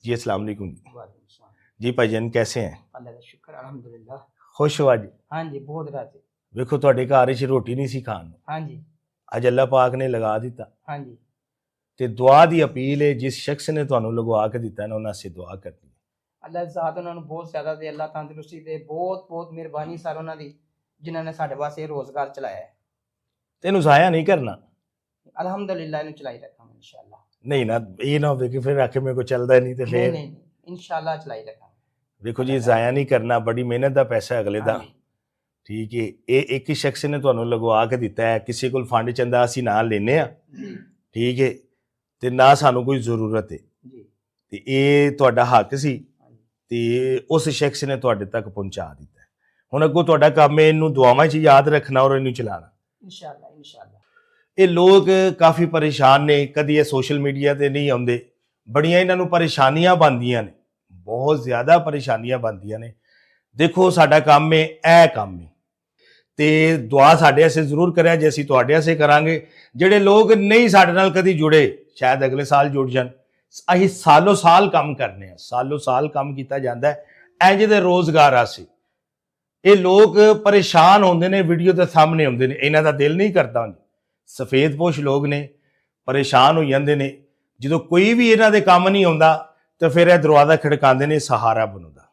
जी अस्सलाम वालेकुम जी। वालेकुम सलाम। जी भाईजान कैसे हैं? अल्लाह का शुक्र अल्हम्दुलिल्लाह। खुश हो अज? हाँ जी बहुत राजी। ਵੇਖੋ ਤੁਹਾਡੇ ਘਰ ਵਿੱਚ ਰੋਟੀ ਨਹੀਂ ਸੀ ਖਾਣ ਨੂੰ, हाँ जी ਅੱਜ ਅੱਲਾਹ ਪਾਕ ਨੇ ਲਗਾ ਦਿੱਤਾ हाँ जी। ਤੇ ਦੁਆ ਦੀ ਅਪੀਲ ਹੈ ਜਿਸ ਸ਼ਖਸ ਨੇ ਤੁਹਾਨੂੰ ਲਗਵਾ ਕੇ ਦਿੱਤਾ ਨਾ ਉਹਨਾਂ ਸੇ ਦੁਆ ਕਰਨੀ ਹੈ। ਅੱਲਾਹ ਜ਼ਾਤ ਉਹਨਾਂ ਨੂੰ ਬਹੁਤ ਜ਼ਿਆਦਾ ਦੇ, ਅੱਲਾਹ ਤੰਦਰੁਸਤੀ ਦੇ, ਬਹੁਤ ਬਹੁਤ ਮਿਹਰਬਾਨੀ ਸਰ ਉਹਨਾਂ ਦੀ ਜਿਨ੍ਹਾਂ ਨੇ ਸਾਡੇ ਵਾਸਤੇ ਇਹ ਰੋਜ਼ਗਾਰ ਚਲਾਇਆ ਹੈ। ਤੈਨੂੰ ਜ਼ਾਇਆ ਨਹੀਂ ਕਰਨਾ। ਅਲਹਮਦੁਲਿਲਾ ਇਹਨੂੰ ਚਲਾਈ ਰੱਖਾਂਗੇ ਇਨਸ਼ਾਅੱਲਾ। ਨਹੀਂ ਨਾ ਇਹ ਨਾ ਹੋਵੇ ਕਿ ਫਿਰ ਆਖੇ ਮੇਰੇ ਕੋ ਚੱਲਦਾ ਨਹੀਂ ਤੇ ਨਹੀਂ ਫਿਰ ਨਹੀਂ ਇਨਸ਼ਾਅੱਲਾ ਚਲਾਈ ਰੱਖਾਂਗੇ। ਵੇਖੋ ਜੀ ਜ਼ਾਇਆ ਨਹੀਂ ਕਰਨਾ, ਬੜੀ ਮਿਹਨਤ ਦਾ ਪੈਸਾ ਅਗਲੇ ਦਾ। ਹਾਂਜੀ ਠੀਕ ਹੈ, ਇਹ ਇੱਕ ਹੀ ਸ਼ਖਸ ਨੇ ਤੁਹਾਨੂੰ ਲਗਵਾ ਕੇ ਦਿੱਤਾ ਹੈ, ਕਿਸੇ ਕੋਲ ਫੰਡ ਚੰਦਾ ਅਸੀਂ ਨਾ ਲੈਨੇ ਆ। ਜੀ ਠੀਕ ਹੈ, ਤੇ ਨਾ ਸਾਨੂੰ ਕੋਈ ਜ਼ਰੂਰਤ ਹੈ, ਜੀ ਤੇ ਇਹ ਤੁਹਾਡਾ ਹੱਕ ਸੀ ਹਾਂਜੀ ਤੇ ਉਸ ਸ਼ਖਸ ਨੇ ਤੁਹਾਡੇ ਤੱਕ ਪਹੁੰਚਾ ਦਿੱਤਾ ਹੈ। ਹੁਣ ਅੱਗੋਂ ਤੁਹਾਡਾ ਕੰਮ ਹੈ ਇਹਨੂੰ ਦੁਆਵਾਂ 'ਚ ਯਾਦ ਰੱਖਣਾ ਔਰ ਇਹਨੂੰ ਚਲਾਉਣਾ। ਇਨਸ਼ਾਅੱਲਾ ਇਨਸ਼ਾਅੱਲਾ। ਇਹ ਲੋਕ ਕਾਫੀ ਪਰੇਸ਼ਾਨ ਨੇ, ਕਦੀ ਇਹ ਸੋਸ਼ਲ ਮੀਡੀਆ ਤੇ ਨਹੀਂ ਆਉਂਦੇ, ਬੜੀਆਂ ਇਹਨਾਂ ਨੂੰ ਪਰੇਸ਼ਾਨੀਆਂ ਬਣਦੀਆਂ ਨੇ, ਬਹੁਤ ਜ਼ਿਆਦਾ ਪਰੇਸ਼ਾਨੀਆਂ ਬਣਦੀਆਂ ਨੇ। ਦੇਖੋ ਸਾਡਾ ਕੰਮ ਹੈ, ਇਹ ਕੰਮ ਹੈ, ਤੇ ਦੁਆ ਸਾਡੇ ਵਾਸਤੇ ਜ਼ਰੂਰ ਕਰਿਆ ਜੇ ਅਸੀਂ ਤੁਹਾਡੇ ਵਾਸਤੇ ਕਰਾਂਗੇ। ਜਿਹੜੇ ਲੋਕ ਨਹੀਂ ਸਾਡੇ ਨਾਲ ਕਦੀ ਜੁੜੇ ਸ਼ਾਇਦ ਅਗਲੇ ਸਾਲ ਜੁੜ ਜਾਣ। ਅਸੀਂ ਸਾਲੋ ਸਾਲ ਕੰਮ ਕਰਨੇ ਆ, ਸਾਲੋ ਸਾਲ ਕੰਮ ਕੀਤਾ ਜਾਂਦਾ ਹੈ ਇੰਜ ਦੇ ਰੋਜ਼ਗਾਰ ਆਸੇ। ਇਹ ਲੋਕ ਪਰੇਸ਼ਾਨ ਹੁੰਦੇ ਨੇ, ਵੀਡੀਓ ਦੇ ਸਾਹਮਣੇ ਹੁੰਦੇ ਨੇ, ਇਹਨਾਂ ਦਾ ਦਿਲ ਨਹੀਂ ਕਰਦਾ। ਸਫੇਦਪੋਸ਼ ਲੋਕ ਨੇ, ਪਰੇਸ਼ਾਨ ਹੋ ਜਾਂਦੇ ਨੇ। ਜਦੋਂ ਕੋਈ ਵੀ ਇਹਨਾਂ ਦੇ ਕੰਮ ਨਹੀਂ ਆਉਂਦਾ ਤਾਂ ਫਿਰ ਇਹ ਦਰਵਾਜ਼ਾ ਖੜਕਾਉਂਦੇ ਨੇ ਸਹਾਰਾ ਬਣੋ ਦਾ।